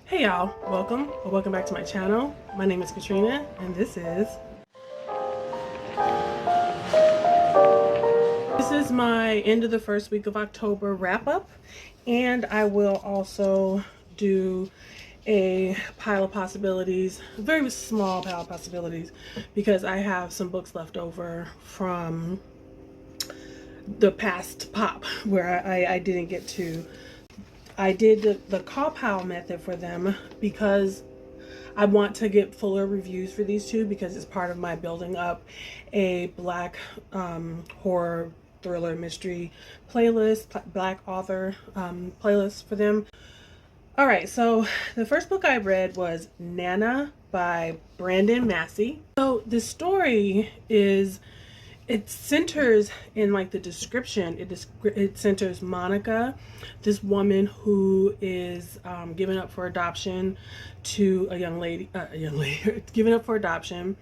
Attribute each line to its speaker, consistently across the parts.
Speaker 1: Hey y'all, welcome back to my channel. My name is Katrina and this is my end of the first week of October wrap up, and I will also do a pile of possibilities, a very small pile of possibilities, because I have some books left over from the past pop where I didn't get to. I did the call pile method for them because I want to get fuller reviews for these two, because it's part of my building up a black horror thriller mystery playlist, black author playlist for them. All right, so the first book I read was Nana by Massey. So the story is, it centers in like the description, it centers Monica, this woman who is given up for adoption to a young lady given up for adoption,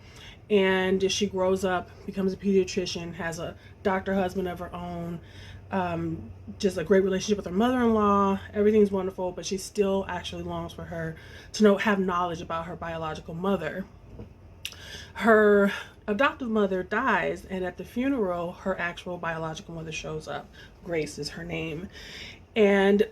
Speaker 1: and she grows up, becomes a pediatrician, has a doctor husband of her own, just a great relationship with her mother-in-law, everything's wonderful, but she still actually longs for her to have knowledge about her biological mother. Her adoptive mother dies, and at the funeral her actual biological mother shows up. Grace is her name. And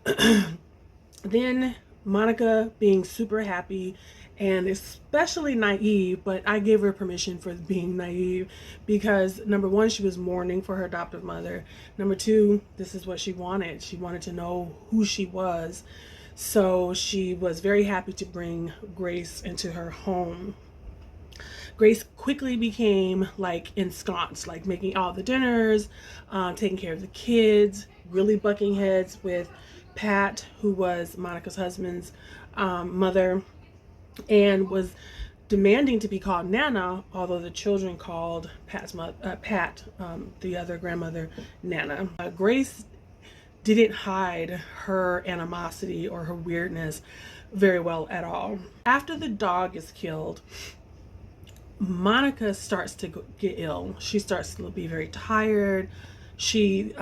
Speaker 1: then Monica, being super happy and especially naive, but I gave her permission for being naive because number one, she was mourning for her adoptive mother. Number two, this is what she wanted. She wanted to know who she was. So she was very happy to bring Grace into her home. Grace quickly became like ensconced, like making all the dinners, taking care of the kids, really bucking heads with Pat, who was Monica's husband's mother, and was demanding to be called Nana, although the children called Pat's mother, the other grandmother, Nana. Grace didn't hide her animosity or her weirdness very well at all. After the dog is killed, Monica starts to get ill. She starts to be very tired. She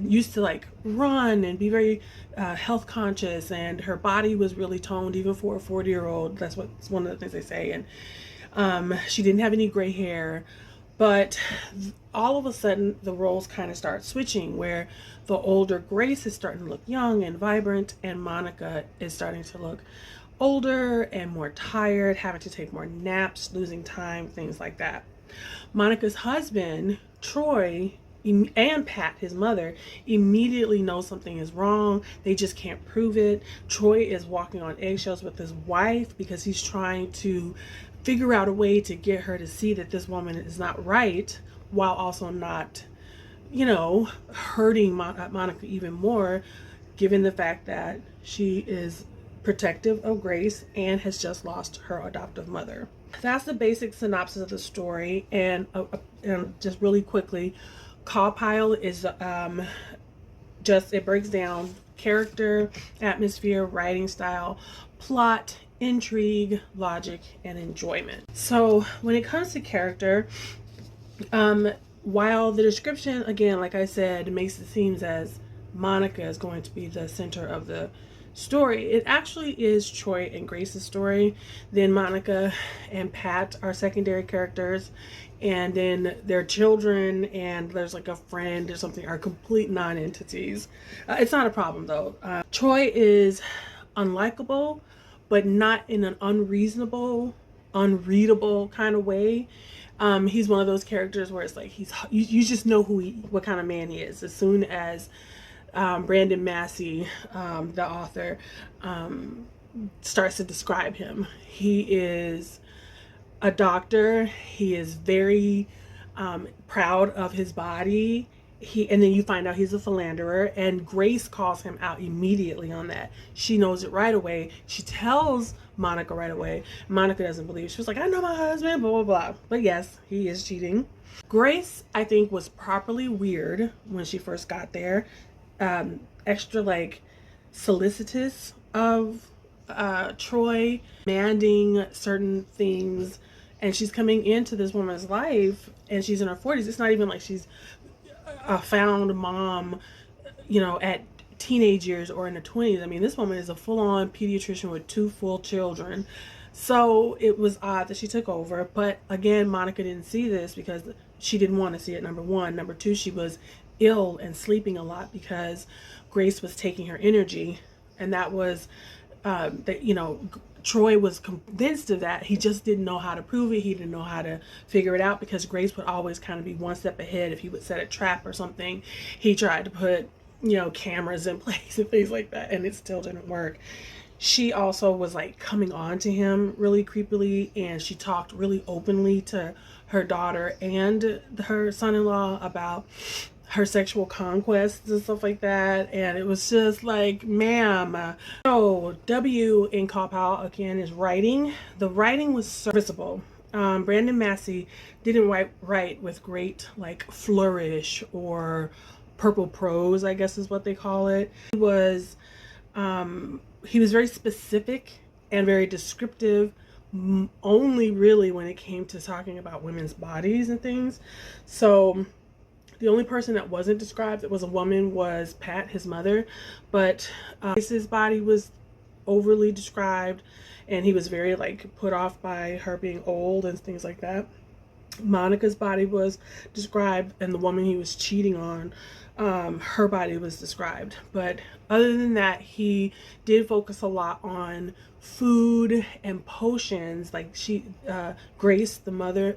Speaker 1: used to like run and be very health conscious, and her body was really toned even for a 40-year-old. That's one of the things they say. And she didn't have any gray hair, but all of a sudden the roles kind of start switching, where the older Grace is starting to look young and vibrant, and Monica is starting to look older and more tired, having to take more naps, losing time, things like that. Monica's husband, Troy, and Pat, his mother, immediately know something is wrong. They just can't prove it. Troy is walking on eggshells with his wife because he's trying to figure out a way to get her to see that this woman is not right, while also not, hurting Monica even more, given the fact that she is protective of Grace and has just lost her adoptive mother. That's the basic synopsis of the story, and just really quickly, Call Pile is it breaks down character, atmosphere, writing style, plot, intrigue, logic, and enjoyment. So when it comes to character, while the description, again, like I said, makes it seem as Monica is going to be the center of the story, it actually is Troy and Grace's story. Then Monica and Pat are secondary characters, and then their children and there's like a friend or something are complete non-entities. It's not a problem though. Troy is unlikable, but not in an unreasonable, unreadable kind of way. He's one of those characters where it's like you just know what kind of man he is as soon as Massey, the author, starts to describe him. He is a doctor. He is very proud of his body. And then you find out he's a philanderer, and Grace calls him out immediately on that. She knows it right away. She tells Monica right away. Monica doesn't believe it. She was like, I know my husband, blah, blah, blah. But yes, he is cheating. Grace, I think, was properly weird when she first got there. Extra like solicitous of Troy, demanding certain things, and she's coming into this woman's life and she's in her 40s. It's not even like she's a found mom, at teenage years or in the 20s. I mean, this woman is a full-on pediatrician with 2 full children. So it was odd that she took over. But again, Monica didn't see this because she didn't want to see it, number one. Number two, she was ill and sleeping a lot because Grace was taking her energy. And that was, that, you know, Troy was convinced of that. He just didn't know how to prove it. He didn't know how to figure it out because Grace would always kind of be one step ahead. If he would set a trap or something, he tried to put, you know, cameras in place and things like that, and it still didn't work. She also was like coming on to him really creepily, and she talked really openly to her daughter and her son-in-law about her sexual conquests and stuff like that. And it was just like, ma'am. So W in Call again is writing. The writing was serviceable. Brandon Massey didn't write with great like flourish or purple prose, I guess is what they call it. He was very specific and very descriptive, only really when it came to talking about women's bodies and things. So the only person that wasn't described that was a woman was Pat, his mother, but his body was overly described, and he was very like put off by her being old and things like that. Monica's body was described, and the woman he was cheating on, her body was described. But other than that, he did focus a lot on food and potions. Like Grace, the mother,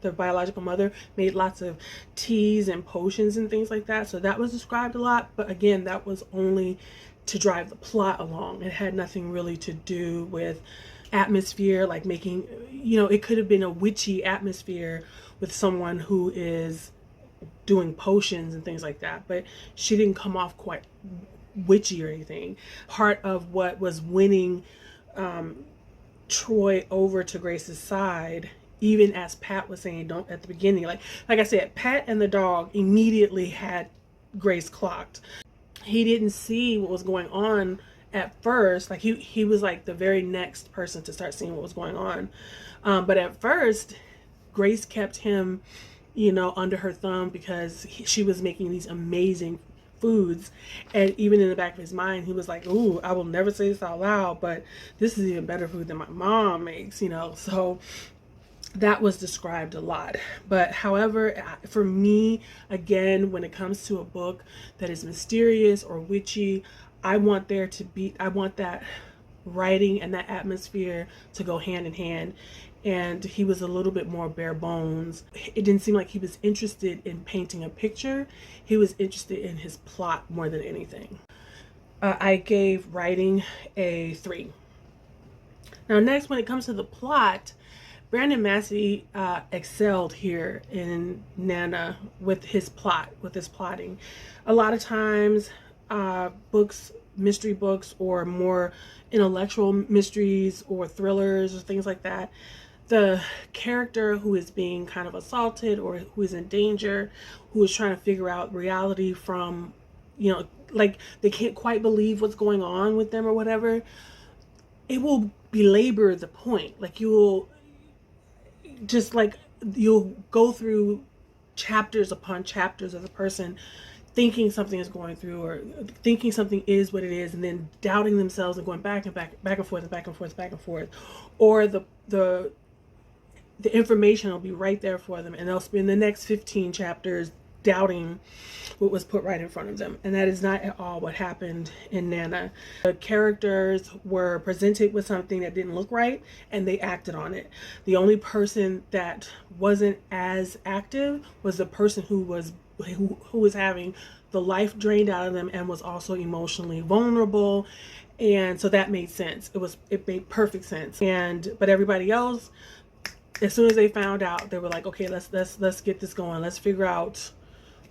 Speaker 1: the biological mother, made lots of teas and potions and things like that. So that was described a lot. But again, that was only to drive the plot along. It had nothing really to do with atmosphere, like making, you know, it could have been a witchy atmosphere with someone who is doing potions and things like that, but she didn't come off quite witchy or anything. Part of what was winning Troy over to Grace's side, even as Pat was saying, don't at the beginning, like I said, Pat and the dog immediately had Grace clocked. He didn't see what was going on at first. Like he was like the very next person to start seeing what was going on. But at first, Grace kept him, you know, under her thumb because she was making these amazing foods. And even in the back of his mind, he was like, ooh, I will never say this out loud, but this is even better food than my mom makes, you know. So that was described a lot. But however, for me, again, when it comes to a book that is mysterious or witchy, I want that writing and that atmosphere to go hand in hand. And he was a little bit more bare bones. It didn't seem like he was interested in painting a picture. He was interested in his plot more than anything. I gave writing a 3. Now next, when it comes to the plot, Brandon Massey excelled here in Nana with his plotting. A lot of times, mystery books or more intellectual mysteries or thrillers or things like that, the character who is being kind of assaulted or who is in danger, who is trying to figure out reality from, you know, like they can't quite believe what's going on with them or whatever, it will belabor the point. Like you'll go through chapters upon chapters of the person thinking something is going through or thinking something is what it is, and then doubting themselves and going back and forth and back and forth, back and forth. Or the information will be right there for them, and they'll spend the next 15 chapters doubting what was put right in front of them. And that is not at all what happened in Nana. The characters were presented with something that didn't look right, and they acted on it. The only person that wasn't as active was the person who was having the life drained out of them and was also emotionally vulnerable. And so that made sense. It made perfect sense. But everybody else, as soon as they found out, they were like, okay, let's get this going. Let's figure out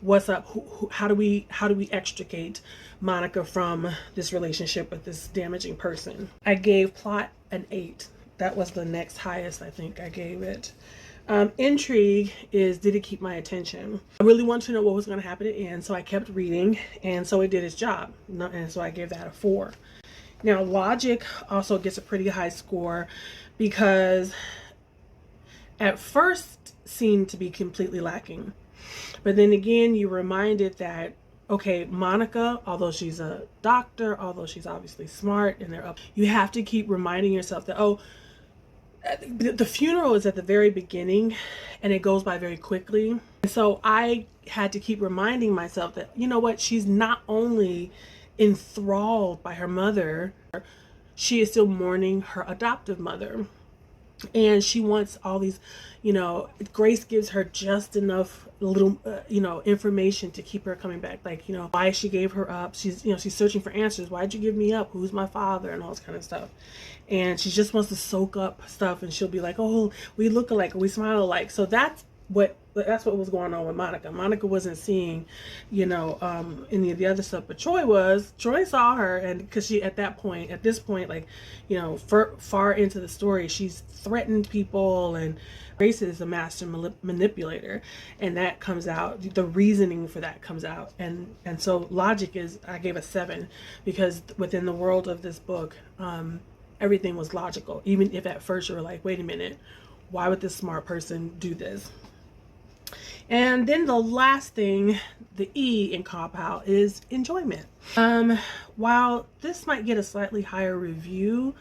Speaker 1: what's up. How do we extricate Monica from this relationship with this damaging person? I gave plot an 8. That was the next highest I think I gave it. Intrigue is, did it keep my attention? I really wanted to know what was going to happen at the end, so I kept reading, and so it did its job, and so I gave that a 4. Now, logic also gets a pretty high score because at first seemed to be completely lacking, but then again, you're reminded that okay, Monica, although she's a doctor, although she's obviously smart and they're up, you have to keep reminding yourself that, oh, the funeral is at the very beginning and it goes by very quickly. And so I had to keep reminding myself that, you know what, she's not only enthralled by her mother, she is still mourning her adoptive mother. And she wants all these, Grace gives her just enough little, information to keep her coming back. Like, why she gave her up. She's searching for answers. Why'd you give me up? Who's my father? And all this kind of stuff. And she just wants to soak up stuff. And she'll be like, oh, we look alike, we smile alike. So that's what was going on with Monica. Monica wasn't seeing, any of the other stuff, but Troy was. Troy saw her, and because she at this point, like, far into the story, she's threatened people, and Grace is a master manipulator, and that comes out. The reasoning for that comes out, and so logic is. I gave a 7 because within the world of this book, everything was logical, even if at first you were like, wait a minute, why would this smart person do this? And then the last thing, the E in cop out, is enjoyment. While this might get a slightly higher review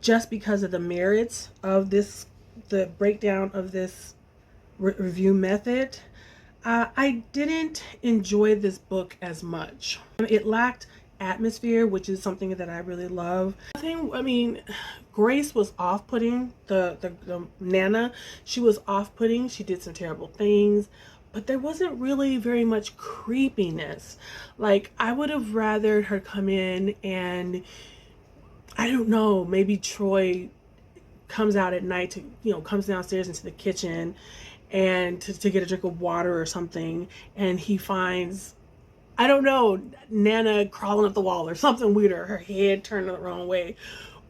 Speaker 1: just because of the merits of this, the breakdown of this review method, I didn't enjoy this book as much. It lacked atmosphere, which is something that I really love. Grace was off-putting. The Nana, she was off-putting. She did some terrible things, but there wasn't really very much creepiness. Like, I would have rather her come in and, I don't know, maybe Troy comes out at night to, comes downstairs into the kitchen and to get a drink of water or something, and he finds, I don't know, Nana crawling up the wall or something weird, or her head turned the wrong way,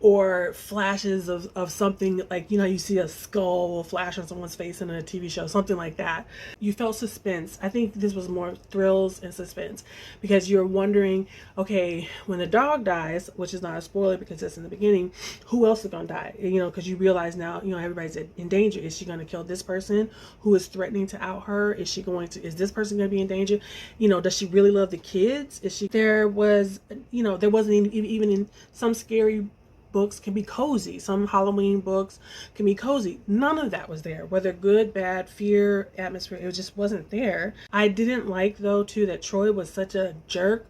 Speaker 1: or flashes of something like, you see a skull will flash on someone's face in a TV show, something like that. You felt suspense. I think this was more thrills and suspense because you're wondering, okay, when the dog dies, which is not a spoiler because it's in the beginning, who else is going to die? Because you realize now, everybody's in danger. Is she going to kill this person who is threatening to out her? Is this person going to be in danger? Does she really love the kids? There wasn't even in some scary books can be cozy. Some Halloween books can be cozy. None of that was there. Whether good, bad, fear, atmosphere, it just wasn't there. I didn't like, though, too, that Troy was such a jerk.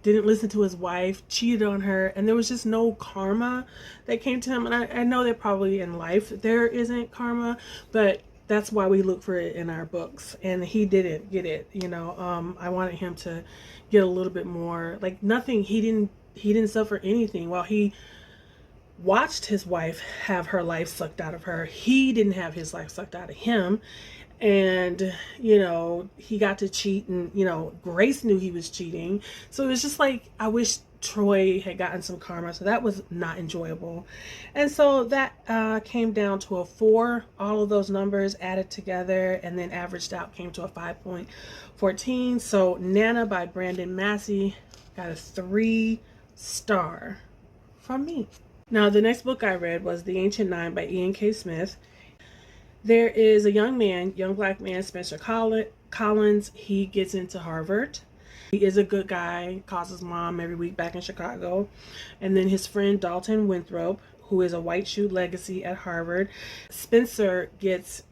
Speaker 1: Didn't listen to his wife, cheated on her, and there was just no karma that came to him. And I know that probably in life there isn't karma, but that's why we look for it in our books. And he didn't get it. I wanted him to get a little bit more, like, nothing. He didn't suffer anything while he watched his wife have her life sucked out of her. He didn't have his life sucked out of him. And, he got to cheat, and, Grace knew he was cheating. So it was just like, I wish Troy had gotten some karma. So that was not enjoyable. And so that came down to a 4. All of those numbers added together and then averaged out came to a 5.14. So Nana by Brandon Massey got a 3-star from me. Now, the next book I read was The Ancient Nine by Ian K. Smith. There is a young black man, Spencer Collins. He gets into Harvard. He is a good guy, calls his mom every week back in Chicago. And then his friend Dalton Winthrop, who is a white shoe legacy at Harvard. Spencer gets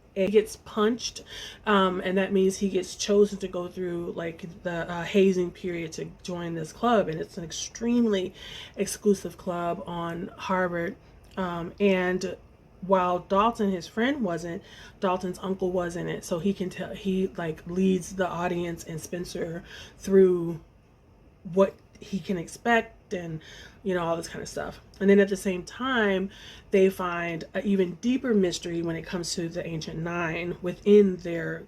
Speaker 1: punched, and that means he gets chosen to go through like the hazing period to join this club, and it's an extremely exclusive club on Harvard. And while Dalton, his friend, wasn't, Dalton's uncle was in it, so he can tell, he like leads the audience and Spencer through what he can expect and all this kind of stuff. And then at the same time, they find an even deeper mystery when it comes to the Ancient Nine within the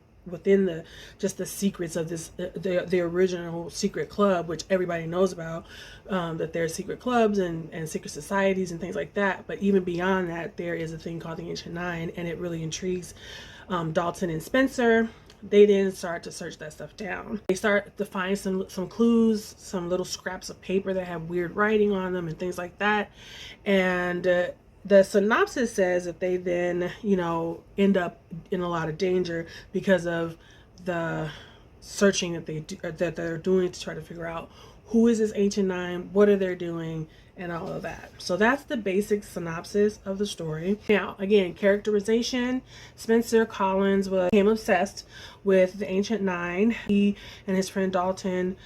Speaker 1: secrets of this the original secret club, which everybody knows about, that there are secret clubs and secret societies and things like that. But even beyond that, there is a thing called the Ancient Nine, and it really intrigues Dalton and Spencer. They then start to search that stuff down. They start to find some clues, some little scraps of paper that have weird writing on them and things like that. And the synopsis says that they then, end up in a lot of danger because of the searching that they're doing to try to figure out who is this Ancient Nine, what are they doing, and all of that. So that's the basic synopsis of the story. Now, again, characterization. Spencer Collins became obsessed with the Ancient Nine. He and his friend Dalton.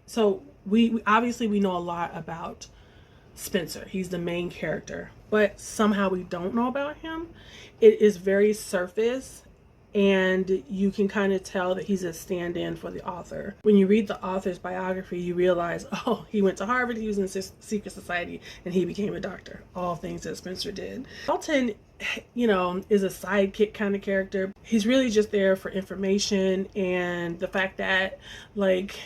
Speaker 1: So we obviously we know a lot about Spencer. He's the main character, but somehow we don't know about him. It is very surface, and you can kind of tell that he's a stand-in for the author. When you read the author's biography, you realize, oh, he went to Harvard, he was in the secret society, and he became a doctor. All things that Spencer did. Dalton, you know, is a sidekick kind of character. He's really just there for information, and the fact that, like,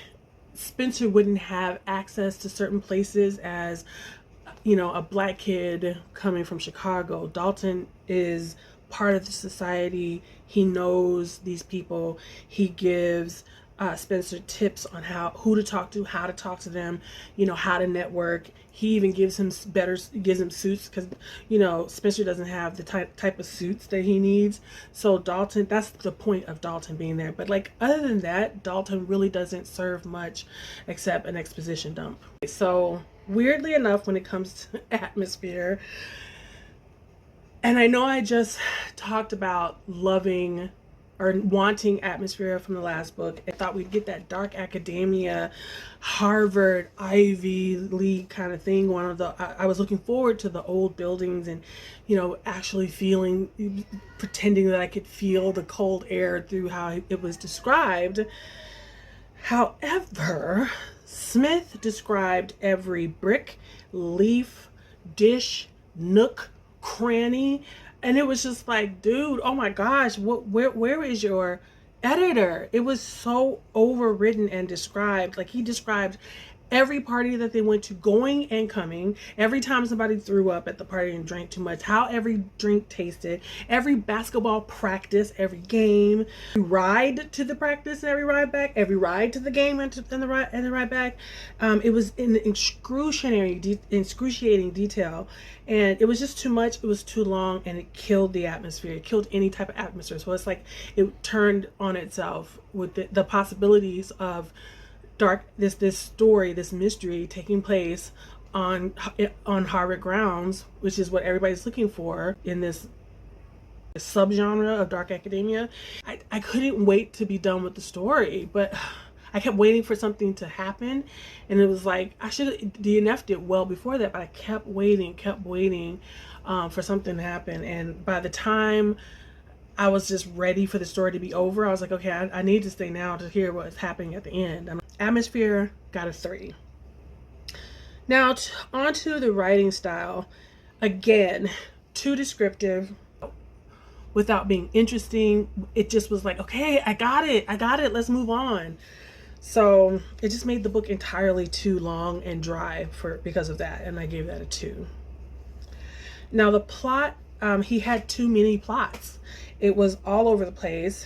Speaker 1: Spencer wouldn't have access to certain places as, you know, a black kid coming from Chicago. Dalton is part of the society. He knows these people. He gives Spencer tips on who to talk to, how to talk to them, you know, how to network. He even gives him suits because, you know, Spencer doesn't have the type of suits that he needs. So Dalton, that's the point of Dalton being there. But like, other than that, Dalton really doesn't serve much except an exposition dump. So weirdly enough, when it comes to atmosphere, and I know I just talked about loving or wanting atmosphere from the last book. I thought we'd get that dark academia, Harvard, Ivy League kind of thing. I was looking forward to the old buildings and, you know, actually pretending that I could feel the cold air through how it was described. However, Smith described every brick, leaf, dish, nook, cranny, and it was just like, dude, oh my gosh, where is your editor? It was so overwritten and described. Like, he described every party that they went to, going and coming, every time somebody threw up at the party and drank too much, how every drink tasted, every basketball practice, every game, every ride to the practice and every ride back, every ride to the game and the ride back. It was in excruciating detail, and it was just too much. It was too long, and it killed the atmosphere. It killed any type of atmosphere. So it's like it turned on itself with the possibilities of this story, this mystery taking place on Harvard grounds, which is what everybody's looking for in this subgenre of dark academia. I couldn't wait to be done with the story, but I kept waiting for something to happen, and it was like, I should have DNF'd it well before that, but I kept waiting for something to happen. And by the time I was just ready for the story to be over, I was like, okay, I need to stay now to hear what's happening at the end. Atmosphere got a 3. Now onto the writing style. Again, too descriptive without being interesting. It just was like, okay, I got it, let's move on. So it just made the book entirely too long and dry because of that, and I gave that a 2. Now the plot, he had too many plots. It was all over the place.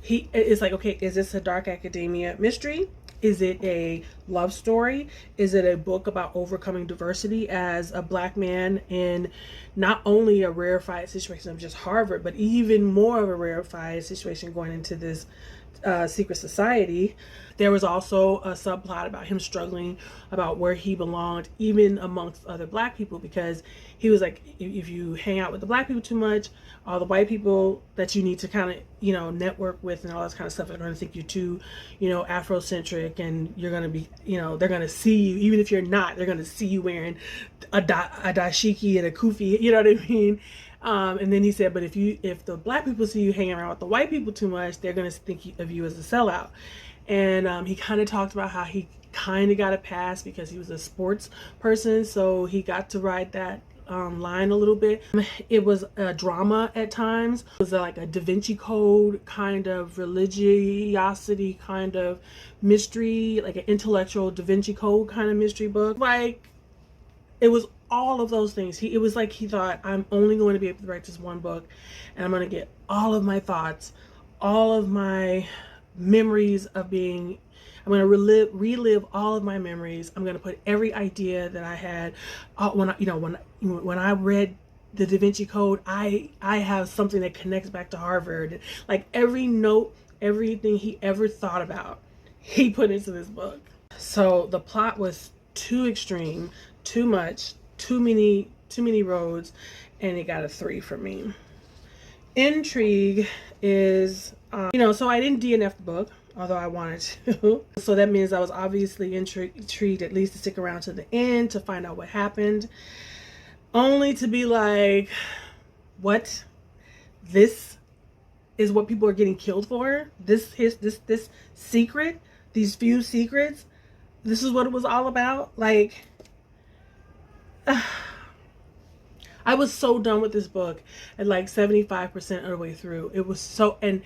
Speaker 1: It's like, okay, is this a dark academia mystery? Is it a love story? Is it a book about overcoming diversity as a black man in not only a rarefied situation of just Harvard, but even more of a rarefied situation going into this secret society? There was also a subplot about him struggling about where he belonged, even amongst other black people, because he was like, if you hang out with the black people too much, all the white people that you need to kind of, you know, network with and all this kind of stuff are going to think you're too, you know, Afrocentric, and you're going to be, you know, they're going to see you, even if you're not, they're going to see you wearing a dashiki and a kufi, you know what I mean? And then he said, but if the black people see you hanging around with the white people too much, they're going to think of you as a sellout. And he kind of talked about how he kind of got a pass because he was a sports person, so he got to ride that line a little bit. It was a drama at times. It was like a Da Vinci Code kind of religiosity kind of mystery, like an intellectual Da Vinci Code kind of mystery book. Like, it was all of those things. It was like he thought, I'm only going to be able to write this one book, and I'm going to get all of my thoughts, all of my memories of being, I'm going to relive all of my memories. I'm going to put every idea that I had when I read the Da Vinci Code, I have something that connects back to Harvard. Like, every note everything he ever thought about, he put into this book. So the plot was too extreme, too much, too many roads, and it got a 3 for me. Intrigue is, so I didn't DNF the book, although I wanted to. So that means I was obviously intrigued at least to stick around to the end to find out what happened. Only to be like, what? This is what people are getting killed for? This secret? These few secrets? This is what it was all about? Like, I was so done with this book at like 75% of the way through. It was so, and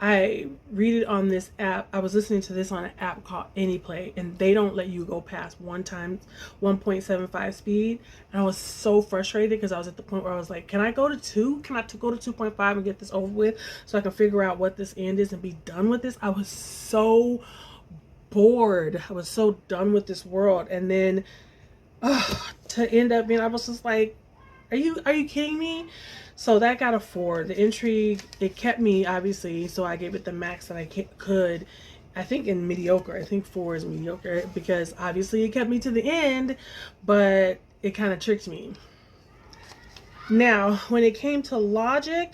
Speaker 1: I read it on this app. I was listening to this on an app called Anyplay, and they don't let you go past 1.75 speed. And I was so frustrated because I was at the point where I was like, can I go to 2? Can I go to 2.5 and get this over with so I can figure out what this end is and be done with this? I was so bored. I was so done with this world. And then to end up being, I was just like, are you kidding me? So that got a 4. The Intrigue, it kept me, obviously, so I gave it the max that I could. I think in mediocre. I think 4 is mediocre because obviously it kept me to the end, but it kind of tricked me. Now, when it came to logic,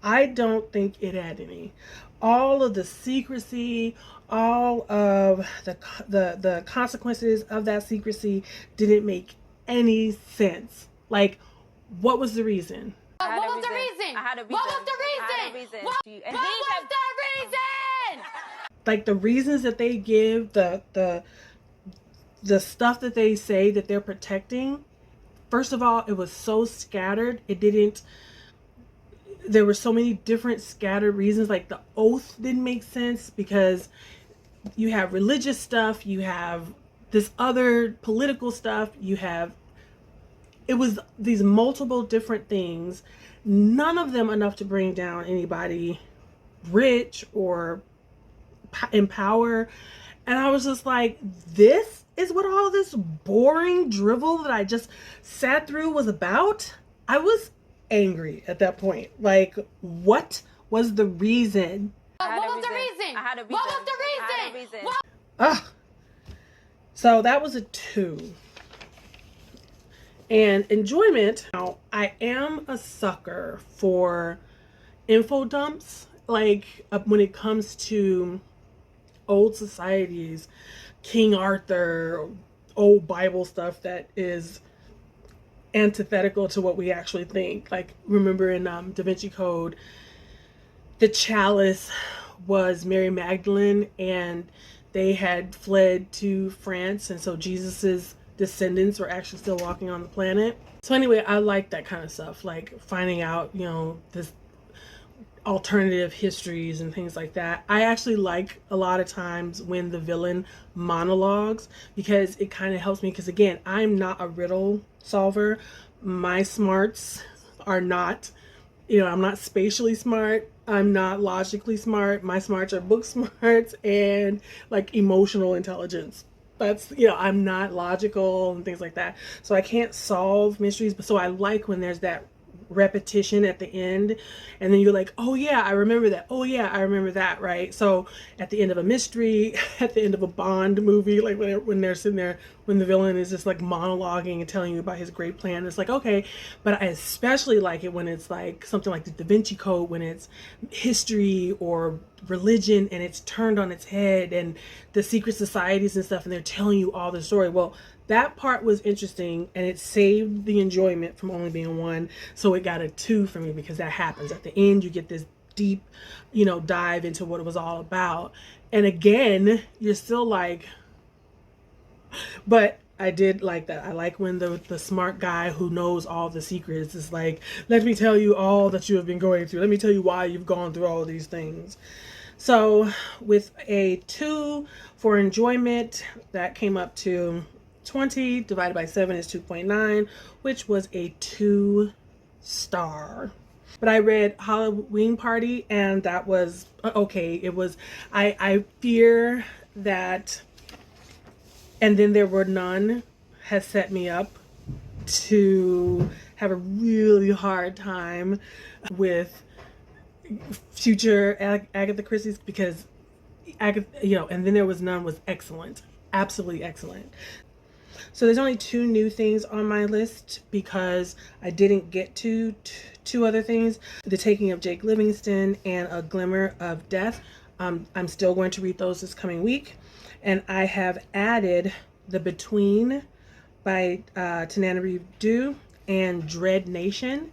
Speaker 1: I don't think it had any. All of the secrecy, all of the consequences of that secrecy didn't make any sense. Like, what was the reason?
Speaker 2: What was the reason? What was the reason? What was the reason?
Speaker 1: Like, the reasons that they give, the stuff that they say that they're protecting, first of all, it was so scattered. There were so many different scattered reasons. Like, the oath didn't make sense because you have religious stuff, you have this other political stuff, it was these multiple different things, none of them enough to bring down anybody rich or in power. And I was just like, this is what all this boring drivel that I just sat through was about? I was angry at that point. Like, what was the reason?
Speaker 2: What was the reason? What was the reason?
Speaker 1: So that was a 2. And enjoyment, now I am a sucker for info dumps, like when it comes to old societies, King Arthur, old Bible stuff that is antithetical to what we actually think. Like, remember in Da Vinci Code, the chalice was Mary Magdalene, and they had fled to France, and so Jesus's descendants were actually still walking on the planet. So anyway, I like that kind of stuff, like finding out, this alternative histories and things like that. I actually like a lot of times when the villain monologues, because it kind of helps me, because again, I'm not a riddle solver. My smarts are not, I'm not spatially smart, I'm not logically smart. My smarts are book smarts and like emotional intelligence. That's, I'm not logical and things like that. So I can't solve mysteries. But so I like when there's that repetition at the end, and then you're like, oh yeah, I remember that. Oh yeah, I remember that, right? So at the end of a mystery, at the end of a Bond movie, like when they're sitting there, when the villain is just like monologuing and telling you about his great plan, it's like, okay. But I especially like it when it's like something like the Da Vinci Code, when it's history or religion and it's turned on its head, and the secret societies and stuff, and they're telling you all the story. Well, that part was interesting, and it saved the enjoyment from only being 1. So it got a 2 for me, because that happens at the end. You get this deep, dive into what it was all about. And again, you're still like, but I did like that. I like when the smart guy who knows all the secrets is like, let me tell you all that you have been going through. Let me tell you why you've gone through all these things. So with a 2 for enjoyment, that came up to 20 divided by 7 is 2.9, which was a 2-star. But I read Halloween Party, and that was okay. It was, I fear that And Then There Were None has set me up to have a really hard time with future Agatha Christie's, because Agatha, and then there was none was excellent, absolutely excellent. So there's only 2 new things on my list because I didn't get to 2 other things: The Taking of Jake Livingston and A Glimmer of Death. I'm still going to read those this coming week, and I have added The Between by Tananarive Due and Dread Nation.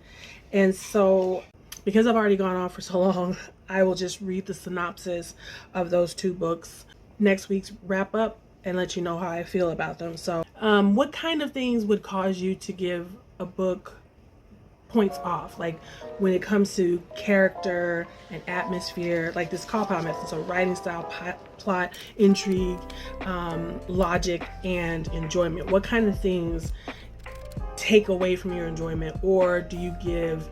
Speaker 1: And so, because I've already gone on for so long, I will just read the synopsis of those 2 books next week's wrap up and let you know how I feel about them. So, what kind of things would cause you to give a book points off? Like when it comes to character and atmosphere, like this compound method, so writing style, plot, intrigue, logic, and enjoyment. What kind of things take away from your enjoyment, or do you give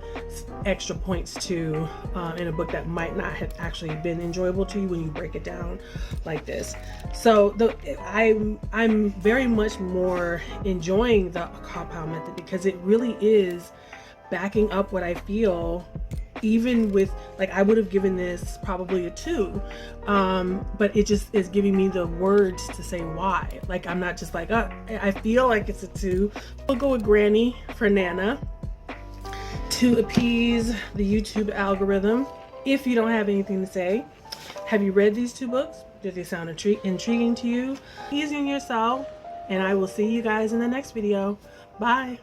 Speaker 1: extra points to in a book that might not have actually been enjoyable to you when you break it down like this? So I'm very much more enjoying the compound method because it really is backing up what I feel, even with, like, I would have given this probably a 2, but it just is giving me the words to say why. Like, I'm not just like, oh, I feel like it's a 2. We'll go with Granny for Nana to appease the YouTube algorithm. If you don't have anything to say, have you read these 2 books? Did they sound intriguing to you? Easy on yourself, and I will see you guys in the next video. Bye.